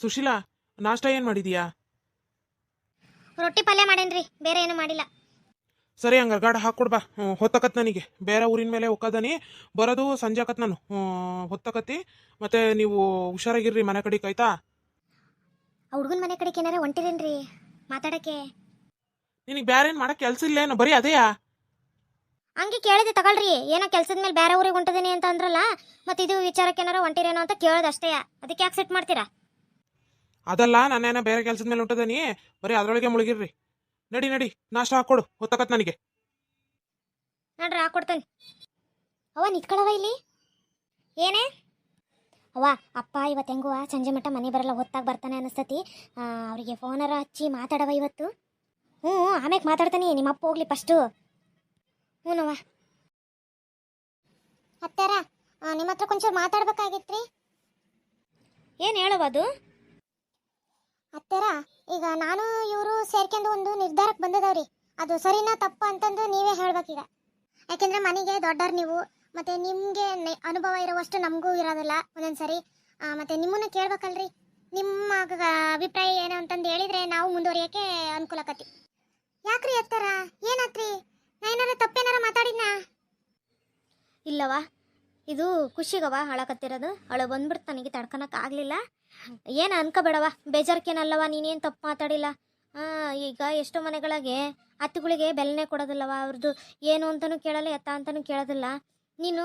ಸುಶೀಲಾ, ನಾಷ್ಟ ಏನು ಮಾಡಿದೀಯಾ? ರೊಟ್ಟಿ ಪಲ್ಯ ಮಾಡೇನ್ರಿ, ಬೇರೆ ಏನು ಮಾಡಿಲ್ಲ. ಸರಿ, ಹಂಗಾರೆ ಗಾಡಿ ಹಾಕ್ಕೊಡ್ಬಾ. ಹೊತ್ತಕತ್ ನನಗೆ ಬೇರೆ ಊರಿನ ಮೇಲೆ ಹೋಗೋದನಿ. ಬರೋದು ಸಂಜೆ ಆಕತ್ ನಾನು. ಹೊತ್ತಕತಿ. ಮತ್ತೆ ನೀವು ಹುಷಾರಾಗಿರ್ರಿ ಮನೆ ಕಡೆಗೆ, ಆಯ್ತಾ? ಆ ಹುಡುಗನ ಮನೆ ಕಡೆಗೆ ಏನಾರ ಹೊಂಟಿರೇನ್ರಿ ಮಾತಾಡಕ್ಕೆ? ನಿನಗೆ ಬೇರೆ ಏನು ಮಾಡಕ್ಕೆ ಕೆಲಸ ಇಲ್ಲೇನು, ಬರೀ ಅದೇಯಾ? ಹಂಗೆ ಕೇಳಿದೆ ತಗೊಳ್ರಿ, ಏನೋ ಕೆಲ್ಸದ ಮೇಲೆ ಬೇರೆ ಊರಿಗೆ ಹೊಂಟಿದ್ದೀನಿ ಅಂತ ಅಂದ್ರಲ್ಲ, ಮತ್ತೆ ಇದು ವಿಚಾರಕ್ಕೆ ಏನಾರ ಹೊಂಟಿರೇನೋ ಅಂತ ಕೇಳೋದು ಅಷ್ಟೇ. ಅದಕ್ಕೆ ಯಾಕೆ ಸೆಟ್ ಮಾಡ್ತೀರಾ? ಅದಲ್ಲ, ನಾನೇನೋ ಬೇರೆ ಕೆಲಸದ ಮೇಲೆ ಹೊಂಟದನಿ, ಬರೀ ಅದರೊಳಗೆ ಮುಳುಗಿರ್ರಿ. ನಡಿ ನಡಿ, ನಾಷ್ಟ ಹಾಕ್ಕೊಡು, ಹೊತ್ತಕತ್ ನನಗೆ. ನೋಡ್ರಿ ಹಾಕೊಡ್ತೇನೆ. ಅವ್ವ ನಿಂತ್ಕೊಳ್ಳವ ಇಲ್ಲಿ. ಏನೇ ಅವ್ವ, ಅಪ್ಪ ಇವತ್ತು ಹೆಂಗುವ ಸಂಜೆ ಮಟ್ಟ ಮನೆ ಬರಲ್ಲ, ಹೊತ್ತಾಗಿ ಬರ್ತಾನೆ ಅನಿಸ್ತತಿ. ಅವರಿಗೆ ಫೋನರ ಹಚ್ಚಿ ಮಾತಾಡವ ಇವತ್ತು. ಹ್ಞೂ, ಆಮೇಲೆ ಮಾತಾಡ್ತಾನೆ. ನಿಮ್ಮ ಅಪ್ಪ ಹೋಗ್ಲಿ ಫಸ್ಟು. ಹ್ಞೂನವ್ವ. ಅತ್ತಾರ, ನಿಮ್ಮ ಹತ್ರ ಕೊಂಚೂರು ಮಾತಾಡ್ಬೇಕಾಗಿತ್ರಿ. ಏನು ಹೇಳವ ಅದು? ಅತ್ತಾರ, ಈಗ ನಾನು ಇವರು ಸೇರ್ಕೊಂಡು ಒಂದು ನಿರ್ಧಾರಕ್ಕೆ ಬಂದದವ್ರಿ. ಅದು ಸರಿನಾ ತಪ್ಪ ಅಂತಂದು ನೀವೇ ಹೇಳ್ಬೇಕೀಗ. ಯಾಕೆಂದ್ರೆ ಮನೆಗೆ ದೊಡ್ಡವ್ರು ನೀವು, ಮತ್ತೆ ನಿಮಗೆ ಅನುಭವ ಇರೋವಷ್ಟು ನಮಗೂ ಇರೋದಿಲ್ಲ ಒಂದೊಂದ್ಸರಿ. ಮತ್ತೆ ನಿಮ್ಮನ್ನ ಕೇಳ್ಬೇಕಲ್ರಿ. ನಿಮ್ಮ ಅಭಿಪ್ರಾಯ ಏನು ಅಂತಂದು ಹೇಳಿದ್ರೆ ನಾವು ಮುಂದುವರಿಯೋಕೆ ಅನುಕೂಲ ಆಕತಿ. ಯಾಕ್ರಿ ಅತ್ತಾರ, ಏನಾತ್ರಿ? ನಾ ಏನಾರ ತಪ್ಪೇನಾರ ಮಾತಾಡಿದ್ನಾ? ಇಲ್ಲವಾ, ಇದು ಖುಷಿಗವ ಅಳಕತ್ತಿರೋದು. ಅಳು ಬಂದ್ಬಿಡ್ತು, ನನಗೆ ತಡ್ಕೊಳಕ್ಕೆ ಆಗಲಿಲ್ಲ. ಏನು ಅನ್ಕೋಬೇಡವ, ಬೇಜಾರ್ಕೇನಲ್ಲವ, ನೀನೇನು ತಪ್ಪು ಮಾತಾಡಿಲ್ಲ. ಈಗ ಎಷ್ಟೋ ಮನೆಗಳಿಗೆ ಅತ್ತುಗಳಿಗೆ ಬೆಲೆನೇ ಕೊಡೋದಿಲ್ಲವ, ಅವ್ರದ್ದು ಏನು ಅಂತಲೂ ಕೇಳಲ್ಲ, ಎತ್ತ ಅಂತಲೂ ಕೇಳೋದಿಲ್ಲ. ನೀನು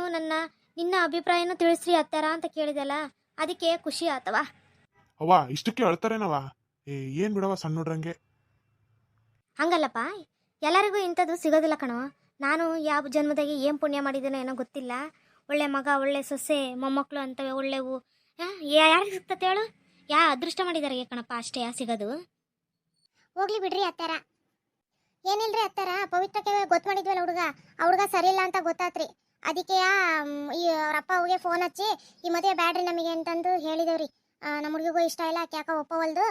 ನಿನ್ನ ಅಭಿಪ್ರಾಯನೂ ತಿಳಿಸ್ರಿ ಅತ್ತಾರ ಅಂತ ಕೇಳಿದೆಲ್ಲ, ಅದಕ್ಕೆ ಖುಷಿ ಆತವ. ಅವ್ವ, ಇಷ್ಟಕ್ಕೆ ಅಳ್ತಾರೇನವ? ಏನು ಬಿಡವ ಸಣ್ಣ ನೋಡ್ರಂಗೆ. ಹಂಗಲ್ಲಪ್ಪ, ಎಲ್ಲರಿಗೂ ಇಂಥದ್ದು ಸಿಗೋದಿಲ್ಲ ಕಣೋ. ನಾನು ಯಾವ ಜನ್ಮದಾಗೆ ಏನು ಪುಣ್ಯ ಮಾಡಿದ್ದೇನೋ ಏನೋ ಗೊತ್ತಿಲ್ಲ. ಒಳ್ಳೆ ಮಗ, ಒಳ್ಳೆ ಸೊಸೆ, ಮೊಮ್ಮಕ್ಕಳು ಅಂತವೆ ಒಳ್ಳೆವು. ಯಾರಿಗೆ ಸಿಗ್ತತೆ ಹೇಳು? ಅದೃಷ್ಟ ಮಾಡಿದಾರೆ ಕಣಪ್ಪ, ಅಷ್ಟೇ ಸಿಗೋದು. ಹೋಗ್ಲಿ ಬಿಡ್ರಿ ಅತ್ತಾರ. ಏನಿಲ್ರಿ ಅತ್ತಾರ, ಪವಿತ್ರಕ್ಕೆ ಗೊತ್ತು ಮಾಡಿದ್ವಲ್ಲ ಆ ಹುಡುಗ ಸರಿ ಇಲ್ಲ ಅಂತ ಗೊತ್ತಾತ್ರಿ. ಅದಕ್ಕೆ ಈ ಅವ್ರಪ್ಪ ಅವ್ಗೆ ಫೋನ್ ಹಚ್ಚಿ ಈ ಮದುವೆ ಬ್ಯಾಡ್ರಿ ನಮಗೆ ಅಂತಂದು ಹೇಳಿದೇವ್ರಿ. ನಮ್ಮ ಹುಡುಗಿಗೂ ಇಷ್ಟ ಇಲ್ಲ, ಯಾಕ ಒಪ್ಪವಲ್ದು,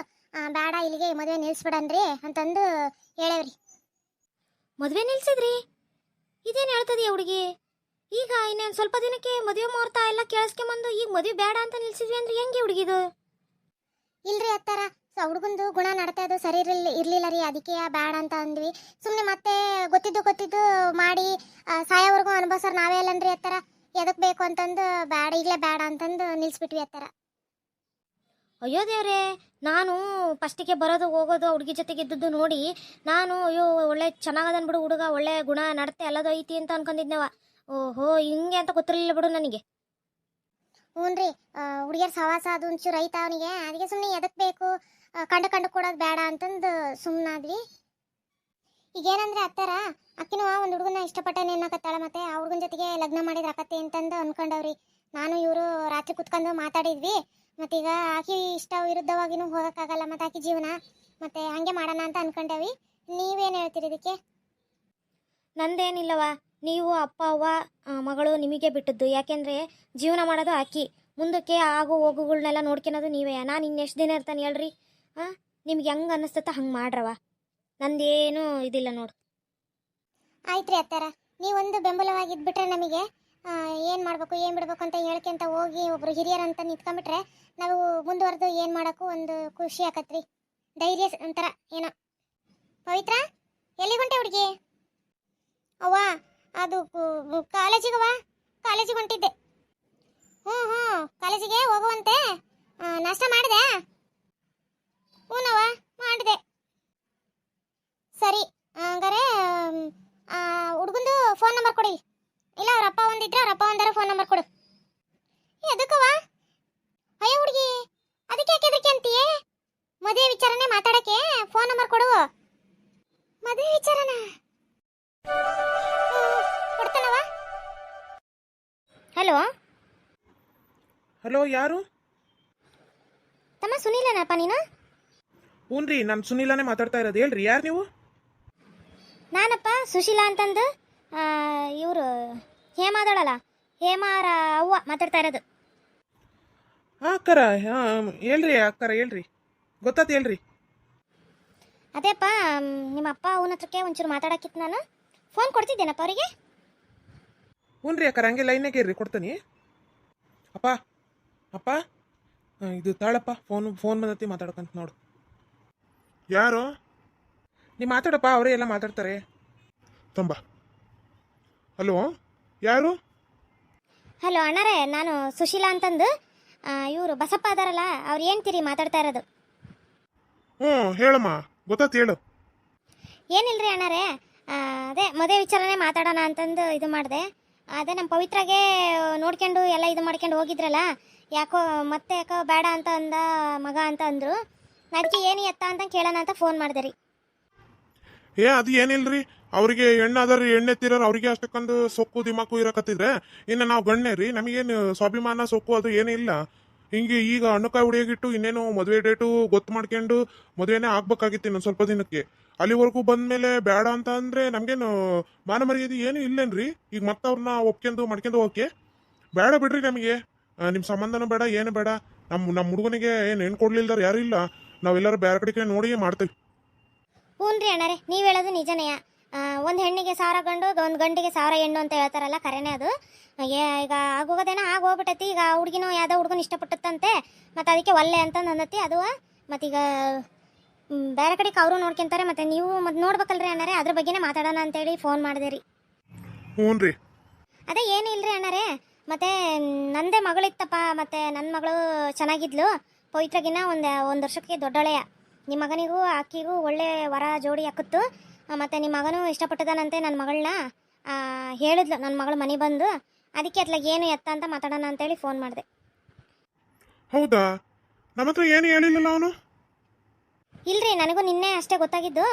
ಬೇಡ ಇಲ್ಲಿಗೆ ಈ ಮದುವೆ ನಿಲ್ಸ್ಬಿಡನ್ರಿ ಅಂತಂದು ಹೇಳೇವ್ರಿ. ಮದುವೆ ನಿಲ್ಸಿದ್ರಿ? ಇದೇನು ಹೇಳ್ತದೆ ಹುಡುಗಿ? ಈಗ ಇನ್ನೇನು ಸ್ವಲ್ಪ ದಿನಕ್ಕೆ ಮದುವೆ ಮುಹೂರ್ತ ಎಲ್ಲ ಕೇಳಿಸ್ಕೊಂಬಂದು ಈಗ ಮದುವೆ ಬೇಡ ಅಂತ ನಿಲ್ಸಿದ್ವಿ ಅಂದ್ರೆ ಹೆಂಗೆ ಹುಡುಗಿದು? ಇಲ್ರಿ ಅತ್ತಾರ, ಹುಡುಗಂದು ಗುಣ ನಡತೆ ಅದು ಸರಿ ಇರ್ಲಿಲ್ಲ ರೀ, ಅದಕ್ಕೆ ಬೇಡ ಅಂತ ಅಂದ್ವಿ. ಸುಮ್ಮನೆ ಮತ್ತೆ ಗೊತ್ತಿದ್ದು ಮಾಡಿ ಸಾಯೋವರೆಗೂ ಅನುಭವಿಸೋರು ನಾವೇ ಅಲ್ಲನ್ರಿ ಅತ್ತಾರ. ಎದಕ್ಕೆ ಬೇಕು ಅಂತಂದು ಬೇಡ, ಈಗಲೇ ಬೇಡ ಅಂತಂದು ನಿಲ್ಸ್ಬಿಟ್ವಿ ಅತ್ತಾರ. ಅಯ್ಯೋ ದೇವ್ರೆ, ನಾನು ಫಸ್ಟಿಗೆ ಬರೋದು ಹೋಗೋದು ಹುಡುಗಿ ಜೊತೆಗೆ ಇದ್ದದ್ದು ನೋಡಿ ನಾನು ಅಯ್ಯೋ ಒಳ್ಳೆ ಚೆನ್ನಾಗದನ್ ಬಿಡು ಹುಡುಗ, ಒಳ್ಳೆ ಗುಣ ನಡತೆ ಎಲ್ಲದೋ ಐತಿ ಅಂತ ಅನ್ಕೊಂಡಿದ್ನವ. ಓಹೋ, ಹಿಂಗೆ ಅಂತ ಗೊತ್ತಿರಲಿಲ್ಲ ಬಿಡು ನನಗೆ. ಹ್ಞೂನ್ರಿ, ಹುಡುಗಿಯರ್ ಸವಾಸ ಅದು ಒಂಚೂರು ಐತ ಅವನಿಗೆ. ಅದಕ್ಕೆ ಸುಮ್ಮನೆ ಎದಕ್ಕೆ ಬೇಕು, ಕಂಡು ಕೊಡೋದು ಬೇಡ ಅಂತಂದು ಸುಮ್ಮನಾದ್ವಿ. ಈಗೇನಂದ್ರೆ ಅತ್ತಾರ, ಅಕ್ಕಿನೂ ಒಂದು ಹುಡುಗನ ಇಷ್ಟಪಟ್ಟನೆ ಅನ್ನಕತ್ತಾಳ, ಮತ್ತೆ ಆ ಹುಡುಗನ ಜೊತೆಗೆ ಲಗ್ನ ಮಾಡಿದ್ರೆ ಅಕತ್ತೆ ಅಂತಂದು ಅನ್ಕೊಂಡವ್ರಿ. ನಾನು ಇವರು ರಾತ್ರಿ ಕುತ್ಕೊಂಡು ಮಾತಾಡಿದ್ವಿ. ಮತ್ತೀಗ ಆಕಿ ಇಷ್ಟ ವಿರುದ್ಧವಾಗಿನೂ ಹೋಗೋಕ್ಕಾಗಲ್ಲ, ಮತ್ತೆ ಆಕಿ ಜೀವನ, ಮತ್ತೆ ಹಂಗೆ ಮಾಡೋಣ ಅಂತ ಅನ್ಕೊಂಡೇವಿ. ನೀವೇನು ಹೇಳ್ತೀರಿ ಇದಕ್ಕೆ? ನಂದೇನಿಲ್ಲವ, ನೀವು ಅಪ್ಪ ಅವ್ವ ಮಗಳು ನಿಮಗೆ ಬಿಟ್ಟದ್ದು. ಯಾಕೆಂದರೆ ಜೀವನ ಮಾಡೋದು ಆಕಿ, ಮುಂದಕ್ಕೆ ಆಗು ಹೋಗುಗಳನ್ನೆಲ್ಲ ನೋಡ್ಕೊಳೋದು ನೀವೇ. ನಾನು ಇನ್ನೆಷ್ಟು ದಿನ ಇರ್ತಾನೆ ಹೇಳ್ರಿ? ನಿಮ್ಗೆ ಹೆಂಗೆ ಅನ್ನಿಸ್ತತ್ತ ಹಂಗೆ ಮಾಡ್ರವ, ನಂದೇನು ಇದಿಲ್ಲ ನೋಡು. ಆಯ್ತು ರೀ ಅತ್ತಾರ, ನೀವೊಂದು ಬೆಂಬಲವಾಗಿದ್ಬಿಟ್ರೆ ನಮಗೆ ಏನು ಮಾಡಬೇಕು ಏನು ಬಿಡಬೇಕು ಅಂತ ಹೇಳ್ಕೊಂತ ಹೋಗಿ ಒಬ್ರು ಹಿರಿಯರಂತ ನಿಂತ್ಕೊಂಡ್ಬಿಟ್ರೆ ನಾವು ಮುಂದುವರೆದು ಏನು ಮಾಡೋಕ್ಕೂ ಒಂದು ಖುಷಿ ಆಕತ್ರಿ, ಧೈರ್ಯ ಒಂಥರ ಏನೋ. ಪವಿತ್ರ, ಎಲ್ಲಿಗೊಂಟೆ ಹುಡುಗಿ? ಅವ್ವ, ಅದು ಕಾಲೇಜಿಗವ, ಕಾಲೇಜಿಗೆ ಹೊಂಟಿದ್ದೆ. ಹ್ಞೂ, ಕಾಲೇಜಿಗೆ ಹೋಗುವಂತೆ. ನಾಷ್ಟ ಮಾಡಿದೆ? ಹ್ಞೂನವ, ಮಾಡಿದೆ. ಸರಿ, ಹಂಗಾರೆ ಹುಡುಗಂದು ಫೋನ್ ನಂಬರ್ ಕೊಡಿ. ಇಲ್ಲ ಅವ್ರ ಅಪ್ಪ ಒಂದಿದ್ರೆ ಅವ್ರ ಅಪ್ಪ ಒಂದಾರ ಫೋನ್ ನಂಬರ್ ಕೊಡು. ಎದಕ್ಕವ? ಅಯ್ಯೋ ಹುಡುಗಿ, ಅದಕ್ಕೆ ಯಾಕೆ ಹೆದರಿಕೆ ಅಂತೀಯೇ? ಮದುವೆ ವಿಚಾರನೆ ಮಾತಾಡಕ್ಕೆ ಫೋನ್ ನಂಬರ್ ಕೊಡು. ಮದುವೆ ವಿಚಾರನ ಕೊಡ್ತಾನವ. ಹಲೋ ಹಲೋ, ಯಾರು? ತಮ್ಮ ಸುನೀಲನಪ್ಪ ನೀನು? ಹ್ಞೂನ್ರಿ, ನಾನು ಸುನೀಲಾನೇ ಮಾತಾಡ್ತಾ ಇರೋದು. ಹೇಳ್ರಿ, ಯಾರು ನೀವು? ನಾನಪ್ಪ ಸುಶೀಲಾ ಅಂತಂದು, ಇವರು ಹೇಮಾದಳಲ್ಲ, ಹೇಮಾರ ಅವ್ವ ಮಾತಾಡ್ತಾ ಇರೋದು. ಹಾಂ ಅಕ್ಕರ, ಹೇಳ್ರಿ ಅಕ್ಕರ, ಹೇಳ್ರಿ, ಗೊತ್ತಾತು ಹೇಳ್ರಿ. ಅದೇಪ್ಪ, ನಿಮ್ಮ ಅಪ್ಪ ಅವನ ಹತ್ರಕ್ಕೆ ಒಂಚೂರು ಮಾತಾಡಕ್ಕಿತ್ತು. ನಾನು ಫೋನ್ ಕೊಡ್ತಿದ್ದೇನಪ್ಪ ಅವರಿಗೆ. ಹ್ಞೂ ರೀ ಅಕ್ಕರ, ಹಂಗೆ ಲೈನಾಗೆ ಇರ್ರಿ, ಕೊಡ್ತೀನಿ. ಅಪ್ಪ ಅಪ್ಪ ಇದು ತಾಳಪ್ಪ, ಫೋನ್ ಬಂದತಿ, ಮಾತಾಡ್ಕಂತ ನೋಡು. ಯಾರು? ನೀ ಮಾತಾಡಪ್ಪ, ಅವರೇ ಎಲ್ಲ ಮಾತಾಡ್ತಾರೆ. ತಂಬ. ಹಲೋ, ಯಾರು? ಹಲೋ ಅಣ್ಣರೇ, ನಾನು ಸುಶೀಲಾ ಅಂತಂದು. ಇವರು ಬಸಪ್ಪ ಅದಾರಲ್ಲ, ಅವ್ರು ಏನ್ತೀರಿ ಮಾತಾಡ್ತಾ ಇರೋದು? ಹ್ಞೂ ಹೇಳಮ್ಮ, ಗೊತ್ತಾತು, ಹೇಳು. ಏನಿಲ್ರಿ ಅಣ್ಣರೇ, ಅದೇ ಮದುವೆ ವಿಚಾರನೇ ಮಾತಾಡೋಣ ಅಂತಂದು ಇದು ಮಾಡಿದೆ. ಅದೇ ನಮ್ಮ ಪವಿತ್ರಾಗೆ ನೋಡ್ಕೊಂಡು ಎಲ್ಲ ಇದು ಮಾಡ್ಕೊಂಡು ಹೋಗಿದ್ರಲ್ಲ, ಯಾಕೋ ಬೇಡ ಅಂತ ಅಂದ ಮಗ ಅಂತ ಅಂದರು. ಅದಕ್ಕೆ ಏನು ಎತ್ತ ಅಂತ ಕೇಳೋಣ ಅಂತ ಫೋನ್ ಮಾಡಿದೆ ರೀ. ಅದು ಏನಿಲ್ರಿ, ಅವ್ರಿಗೆ ಎಣ್ಣೆ ಅದಾರಿ, ಎಣ್ಣೆ ಎತ್ತಿರೋರು ಅವ್ರಿಗೆ ಅಷ್ಟಕ್ಕೊಂದು ಸೊಕ್ಕು ದಿಮಾಕು ಇರಕತ್ತಿದ್ರೆ ಇನ್ನು ನಾವು ಗಣ್ಯ ರೀ, ನಮಗೇನು ಸ್ವಾಭಿಮಾನ ಸೊಕ್ಕು ಅದು ಏನೂ ಇಲ್ಲ. ಹಿಂಗೆ ಈಗ ಹಣ್ಣುಕಾಯಿ ಹೊಡಿಯೋಗಿಟ್ಟು ಇನ್ನೇನು ಮದುವೆ ಡೇಟು ಗೊತ್ತು ಮಾಡ್ಕೊಂಡು ಮದುವೆನೇ ಆಗ್ಬೇಕಾಗಿತ್ತು ಇನ್ನೊಂದು ಸ್ವಲ್ಪ ದಿನಕ್ಕೆ. ಅಲ್ಲಿವರೆಗೂ ಬಂದ್ಮೇಲೆ ಬೇಡ ಅಂತ ಅಂದ್ರೆ ನಮ್ಗೇನು ಮಾನ ಮರ್ಯಾದೆ ಏನು ಇಲ್ಲೇನ್ರಿ? ಈಗ ಮತ್ತೆ ಅವ್ರನ್ನ ಮಾಡ್ಕೊಂಡು ಹೋಗಕ್ಕೆ ಬೇಡ ಬಿಡ್ರಿ. ನಮಗೆ ನಿಮ್ಮ ಸಂಬಂಧನೂ ಬೇಡ, ಏನು ಬೇಡ. ನಮ್ಮ ಹುಡುಗನಿಗೆ ಏನು ಹೆಣ್ಣು ಕೊಡ್ಲಿಲ್ದಾರ ಯಾರು ಇಲ್ಲ. ನಾವೆಲ್ಲರೂ ಬೇರೆ ಕಡೆಗೆ ನೋಡಿ ಮಾಡ್ತೀವಿ. ಹ್ಞೂ ರೀ ಅಣ್ಣರೇ, ನೀವು ಹೇಳೋದು ನಿಜನೇ. ಒಂದು ಹೆಣ್ಣಿಗೆ 1000 ಗಂಡು, ಒಂದು ಗಂಡಿಗೆ 1000 ಹೆಣ್ಣು ಅಂತ ಹೇಳ್ತಾರಲ್ಲ, ಕರೆನೇ ಅದು. ಈಗ ಆಗೋಗೋದೇನೋ ಹೋಗ್ಬಿಟ್ಟೈತಿ. ಈಗ ಹುಡುಗಿನೂ ಯಾವುದೋ ಹುಡುಗನ ಇಷ್ಟಪಟ್ಟಂತೆ, ಮತ್ತು ಅದಕ್ಕೆ ಒಲ್ಲೆ ಅಂತ ಅಂದತಿ ಅದು. ಮತ್ತೀಗ ಬೇರೆ ಕಡೆಗೆ ಅವರು ನೋಡ್ಕೊಂತಾರೆ, ಮತ್ತು ನೀವು ಮತ್ತೆ ನೋಡ್ಬೇಕಲ್ರಿ ಅಣ್ಣರೇ, ಅದ್ರ ಬಗ್ಗೆನೇ ಮಾತಾಡೋಣ ಅಂತೇಳಿ ಫೋನ್ ಮಾಡಿದೆ ರೀ. ಹ್ಞೂ ರೀ. ಅದೇ ಏನು ಇಲ್ರಿ ಅಣ್ಣರೇ, ಮತ್ತೆ ನಂದೇ ಮಗಳಿತ್ತಪ್ಪ, ಮತ್ತು ನನ್ನ ಮಗಳು ಚೆನ್ನಾಗಿದ್ಲು. ಪವಿತ್ರಗಿನ್ನ ಒಂದು ವರ್ಷಕ್ಕೆ ದೊಡ್ಡಳೆಯ. ನಿಮ್ಮ ಮಗನಿಗೂ ಆಕಿಗೂ ಒಳ್ಳೆ ವರ ಜೋಡಿ ಹಾಕಿತ್ತು. ಮತ್ತು ನಿಮ್ಮ ಮಗನೂ ಇಷ್ಟಪಟ್ಟದನಂತೆ ನನ್ನ ಮಗಳನ್ನ. ಹೇಳಿದ್ಲು ನನ್ನ ಮಗಳು ಮನೆ ಬಂದು. ಅದಕ್ಕೆ ಅತ್ಲಾಗ ಏನು ಎತ್ತ ಅಂತ ಮಾತಾಡೋಣ ಅಂತೇಳಿ ಫೋನ್ ಮಾಡಿದೆ. ಹೌದಾ? ನಮ್ಮ ಹತ್ರ ಏನು ಹೇಳಿಲ್ಲಲ್ಲ ಅವನು? ಇಲ್ರಿ, ನನಗೂ ನಿನ್ನೆ ಅಷ್ಟೇ ಗೊತ್ತಾಗಿದ್ದು.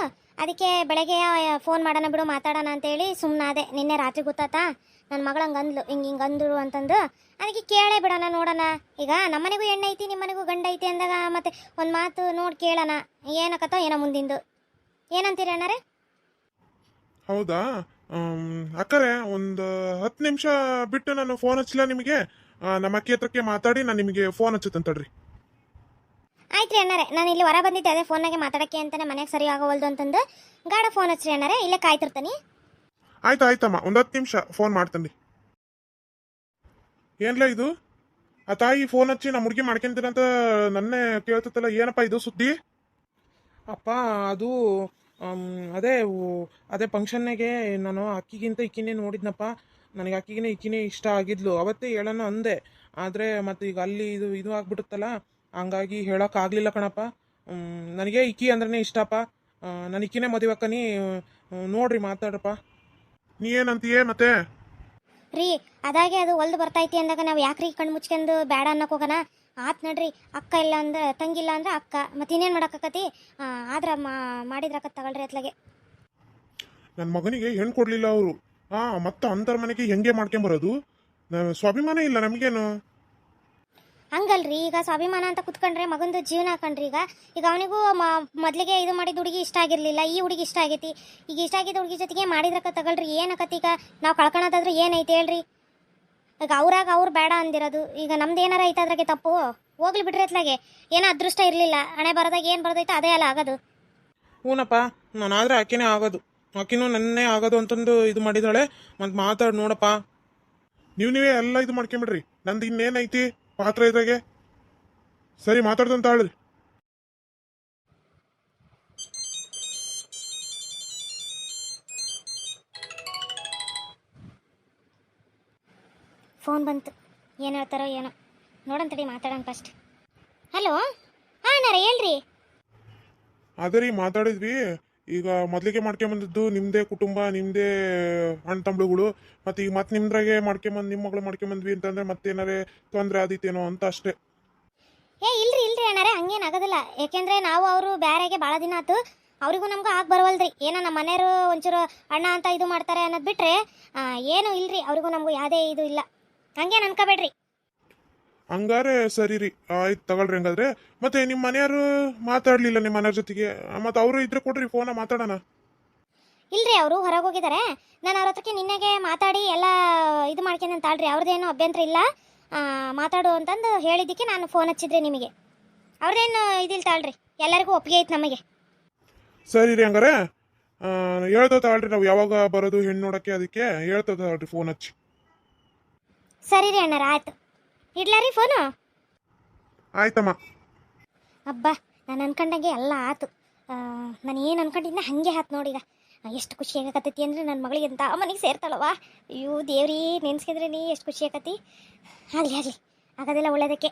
ಅದಕ್ಕೆ ಬೆಳಗ್ಗೆ ಫೋನ್ ಮಾಡೋಣ ಬಿಡು, ಮಾತಾಡೋಣ ಅಂತೇಳಿ ಸುಮ್ಮನಾದೆ. ನಿನ್ನೆ ರಾತ್ರಿ ಗೊತ್ತಾತಾ ನನ್ನ ಮಗಳು ಹಂಗಂದ್ಲು, ಹಿಂಗೆ ಅಂದ್ರು ಅಂತಂದು. ಅದಕ್ಕೆ ಕೇಳೇ ಬಿಡೋಣ, ನೋಡೋಣ. ಈಗ ನಮ್ಮನೆಗೂ ಹೆಣ್ಣು ಐತಿ, ನಿಮ್ಮನೆಗೂ ಗಂಡ ಐತಿ ಅಂದಾಗ ಮತ್ತೆ ಒಂದು ಮಾತು ನೋಡಿ ಕೇಳೋಣ, ಏನಕತ್ತೋ ಏನೋ ಮುಂದಿಂದು. ಏನಂತೀರಿ ಅಣ್ಣರೇ? ಹೌದಾ? ಅಕ್ಕರೆ ಒಂದು 10 ನಿಮಿಷ ಬಿಟ್ಟು ನಾನು ಫೋನ್ ಹಚ್ಚಲ ನಿಮಗೆ. ನಮ್ಮ ಅಕ್ಕಿ ಹತ್ರಕ್ಕೆ ಮಾತಾಡಿ ನಾನು ನಿಮಗೆ ಫೋನ್ ಹಚ್ಚುತ್ತಂತಡ್ರಿ. ಆಯ್ತು ರೀ ಅಣ್ಣರೇ, ನಾನು ಇಲ್ಲಿ ಹೊರ ಬಂದಿದ್ದೆ, ಅದೇ ಫೋನಾಗೆ ಮಾತಾಡೋಕ್ಕೆ ಅಂತಾನೆ, ಮನೆಗೆ ಸರಿ ಆಗೋವಲ್ದು ಅಂತಂದು ಗಾಢ ಫೋನ್ ಹಚ್ಚ್ರಿ ಅಣ್ಣರೇ, ಇಲ್ಲೇ ಕಾಯ್ತಿರ್ತಾನೆ. ಆಯ್ತಮ್ಮ, ಒಂದು 10 ನಿಮಿಷ ಫೋನ್ ಮಾಡ್ತಾನೆ. ಏನ್ಲ ಇದು? ಆ ತಾಯಿ ಫೋನ್ ಹಚ್ಚಿ ನಮ್ಮ ಹುಡುಗಿ ಮಾಡ್ಕೊಂತೀರಂತ ನನ್ನೇ ಕೇಳ್ತತ್ತಲ್ಲ, ಏನಪ್ಪ ಇದು ಸುದ್ದಿ? ಅಪ್ಪ ಅದು ಅದೇ ಫಂಕ್ಷನ್ನಿಗೆ ನಾನು ಅಕ್ಕಿಗಿಂತ ಇಕ್ಕಿನೇ ನೋಡಿದ್ನಪ್ಪ. ನನಗೆ ಅಕ್ಕಿಗಿನೇ ಇಕ್ಕಿನೇ ಇಷ್ಟ ಆಗಿದ್ಲು. ಅವತ್ತೇ ಹೇಳೋಣ ಅಂದೆ, ಆದರೆ ಮತ್ತೆ ಈಗ ಅಲ್ಲಿ ಇದು ಆಗ್ಬಿಡುತ್ತಲ್ಲ, ಹಂಗಾಗಿ ಹೇಳೋಕ್ಕಾಗಲಿಲ್ಲ ಕಣಪ್ಪ. ನನಗೆ ಇಕ್ಕಿ ಅಂದ್ರೆ ಇಷ್ಟಪ್ಪ. ನಾನು ಇಕ್ಕಿನೇ ಮದುವೆ ಅಕ್ಕನಿ, ನೋಡ್ರಿ ಮಾತಾಡ್ರಪ್ಪ. ನೀ ಏನಂತೀಯೇ ಮತ್ತೆ? ರೀ ಅದಾಗೆ ಅದು ಒಲ್ದು ಬರ್ತೈತಿ ಅಂದಾಗ ನಾವು ಯಾಕ್ರಿ ಕಣ್ಣು ಮುಚ್ಕೊಂಡು ಬೇಡ ಅನ್ನಕ್ಕೆ ಹೋಗೋಣ? ಆತ್ ನಡ್ರಿ, ಅಕ್ಕ ಇಲ್ಲ ಅಂದ್ರೆ ತಂಗಿಲ್ಲ ಅಂದ್ರೆ ಅಕ್ಕ, ಮತ್ತೆ ಇನ್ನೇನು ಮಾಡೋಕ್ಕಾಕತಿ? ಆದ್ರೆ ಮಾಡಿದ್ರಕ್ಕ ತಗೊಳ್ರಿ ಅತ್ಲಾಗೆ. ನನ್ನ ಮಗನಿಗೆ ಹೆಣ್ಣು ಕೊಡ್ಲಿಲ್ಲ ಅವರು. ಮತ್ತೆ ಅಂತರ ಮನೆಗೆ ಹೆಂಗೆ ಮಾಡ್ಕೊಂಬರೋದು? ಸ್ವಾಭಿಮಾನ ಇಲ್ಲ ನಮಗೇನು? ಹಂಗಲ್ರಿ, ಈಗ ಸ್ವಾಭಿಮಾನ ಅಂತ ಕುತ್ಕೊಂಡ್ರೆ ಮಗಂದು ಜೀವನ ಹಾಕೊಂಡ್ರಿ. ಈಗ ಅವನಿಗೂ ಮೊದಲಿಗೆ ಇದು ಮಾಡಿದ ಹುಡುಗಿ ಇಷ್ಟ ಆಗಿರಲಿಲ್ಲ, ಈ ಹುಡುಗಿ ಇಷ್ಟ ಆಗೈತಿ. ಈಗ ಇಷ್ಟ ಆಗಿದ್ದ ಹುಡುಗಿ ಜೊತೆಗೆ ಮಾಡಿದ್ರಕ್ಕ ತಗೊಳ್ರಿ, ಏನಕತಿ? ಈಗ ನಾವು ಕಳ್ಕೊಳೋದಾದ್ರೆ ಏನೈತೆ ಹೇಳ್ರಿ? ಈಗ ಅವ್ರು ಬೇಡ ಅಂದಿರೋದು, ಈಗ ನಮ್ದು ಏನಾರ ಐತೆ ಅದ್ರಾಗೆ ತಪ್ಪು? ಹೋಗ್ಲಿ ಬಿಡ್ರಿ ಅತ್ಲಾಗೆ. ಏನೋ ಅದೃಷ್ಟ ಇರಲಿಲ್ಲ, ಹಣೆ ಬರೋದಾಗ ಏನು ಬರೋದೈತೆ ಅದೇ ಅಲ್ಲ ಆಗೋದು. ಹೂನಪ್ಪ, ನಾನಾದ್ರೆ ಆಕೆನೇ ಆಗೋದು, ಆಕಿನೂ ನನ್ನೇ ಆಗೋದು ಅಂತಂದು ಇದು ಮಾಡಿದಾಳೆ. ಮತ್ತು ಮಾತಾಡಿ ನೋಡಪ್ಪ. ನೀವೇ ಎಲ್ಲ ಇದು ಮಾಡ್ಕೊಂಬಿಡ್ರಿ, ನಂದು ಇನ್ನೇನೈತಿ ಪಾತ್ರ ಇದ್ರಾಗೆ. ಸರಿ, ಮಾತಾಡ್ದಂತ ಹೇಳ್ರಿ. ಫೋನ್ ಬಂತು, ಏನು ಹೇಳ್ತಾರೋ ಏನೋ ನೋಡಂತಡಿ, ಮಾತಾಡೋಣ ಫಸ್ಟ್. ಹಲೋ, ಹಾಂ ಅಣ್ಣಾರ ಹೇಳ್ರಿ. ಅದೇ ರೀ ಮಾತಾಡಿದ್ವಿ. ಈಗ ಮೊದಲಿಗೆ ಮಾಡ್ಕೊಂಬಂದಿದ್ದು ನಿಮ್ಮದೇ ಕುಟುಂಬ, ನಿಮ್ಮದೇ ಅಣ್ಣ ತಮ್ಮಗಳು. ಮತ್ತು ಈಗ ಮತ್ತೆ ನಿಮ್ದ್ರಾಗೆ ನಿಮ್ಮ ಮಗಳು ಮಾಡ್ಕೊಂಬಂದ್ವಿ ಅಂತಂದ್ರೆ ಮತ್ತೇನಾರೇ ತೊಂದರೆ ಆದಿತ್ತೇನೋ ಅಂತ ಅಷ್ಟೇ. ಇಲ್ರಿ ಅಣ್ಣಾರೆ, ಹಂಗೇನು ಆಗೋದಿಲ್ಲ. ಯಾಕೆಂದ್ರೆ ನಾವು ಅವರು ಬೇರೆಗೆ ಭಾಳ ದಿನ ಆಯ್ತು, ಅವರಿಗೂ ನಮಗೂ ಆಗಿ ಬರವಲ್ರಿ. ಏನೋ ನಮ್ಮ ಮನೆಯವರು ಒಂಚೂರು ಅಣ್ಣ ಅಂತ ಇದು ಮಾಡ್ತಾರೆ ಅನ್ನೋದು ಬಿಟ್ರೆ ಏನು ಇಲ್ರಿ, ಅವ್ರಿಗೂ ನಮಗೂ ಯಾವುದೇ ಇದು ಇಲ್ಲ. ಹಂಗೇನು ಅನ್ಕೋಬೇಡ್ರಿ. ಹಂಗಾರೆ ಸರಿ ರೀ, ಆಯ್ತು ತಗೊಳ್ರಿ. ಹಂಗಾದ್ರೆ ಮತ್ತೆ ನಿಮ್ಮ ಮನೆಯವರು ಮಾತಾಡ್ಲಿಲ್ಲ ನಿಮ್ಮ ಮನೆಯವ್ರ ಜೊತೆಗೆ? ಮತ್ತೆ ಅವರು ಇದ್ರೆ ಕೊಡ್ರಿ ಫೋನ, ಮಾತಾಡೋಣ. ಇಲ್ರಿ, ಅವರು ಹೊರಗೆ ಹೋಗಿದ್ದಾರೆ. ನಾನು ಅವ್ರ ಹತ್ರಕ್ಕೆ ನಿನ್ನೆಗೆ ಮಾತಾಡಿ ಎಲ್ಲ ಇದು ಮಾಡ್ಕೊಂಡ್ ತಾಳ್ರಿ, ಅವ್ರದ್ದೇನು ಅಭ್ಯಂತರ ಇಲ್ಲ, ಮಾತಾಡು ಅಂತಂದು ಹೇಳಿದ್ದಕ್ಕೆ ನಾನು ಫೋನ್ ಹಚ್ಚಿದ್ರಿ ನಿಮಗೆ. ಅವ್ರದ್ದೇನು ಇದಿಲ್ಲ ತಾಳ್ರಿ, ಎಲ್ಲರಿಗೂ ಒಪ್ಪಿಗೆ ಐತೆ ನಮಗೆ. ಸರಿ ರೀ, ಹಂಗಾರೆ ಹೇಳ್ತೋ ತಾಳ್ರಿ, ನಾವು ಯಾವಾಗ ಬರೋದು ಹೆಣ್ಣು ನೋಡೋಕ್ಕೆ, ಅದಕ್ಕೆ ಹೇಳ್ತೋ ತಾಳ್ರಿ ಫೋನ್ ಹಚ್ಚಿ. ಸರಿ ರೀ ಅಣ್ಣಾರ, ಆಯ್ತು. ಇಡ್ಲಾರಿ ಫೋನು? ಆಯ್ತಮ್ಮ. ಅಬ್ಬಾ ನಾನು ಅನ್ಕೊಂಡಂಗೆ ಎಲ್ಲ ಆತು. ನಾನು ಏನು ಅನ್ಕೊಂಡಿದ್ದೆ ಹಾಗೆ ಆತು ನೋಡೀಗ. ಎಷ್ಟು ಖುಷಿ ಆಗಕತ್ತೈತಿ ಅಂದರೆ ನನ್ನ ಮಗಳಿಗೆ ಎಂತ ಮನೆಗೆ ಸೇರ್ತಾಳವ. ಅಯ್ಯೋ ದೇವ್ರಿ, ನೆನ್ಸ್ಕಿದ್ರೆ ನೀ ಎಷ್ಟು ಖುಷಿ ಆಗತಿ. ಆಗಲಿ ಆಗಲಿ, ಆಗೋದೆಲ್ಲ ಒಳ್ಳೇದಕ್ಕೆ.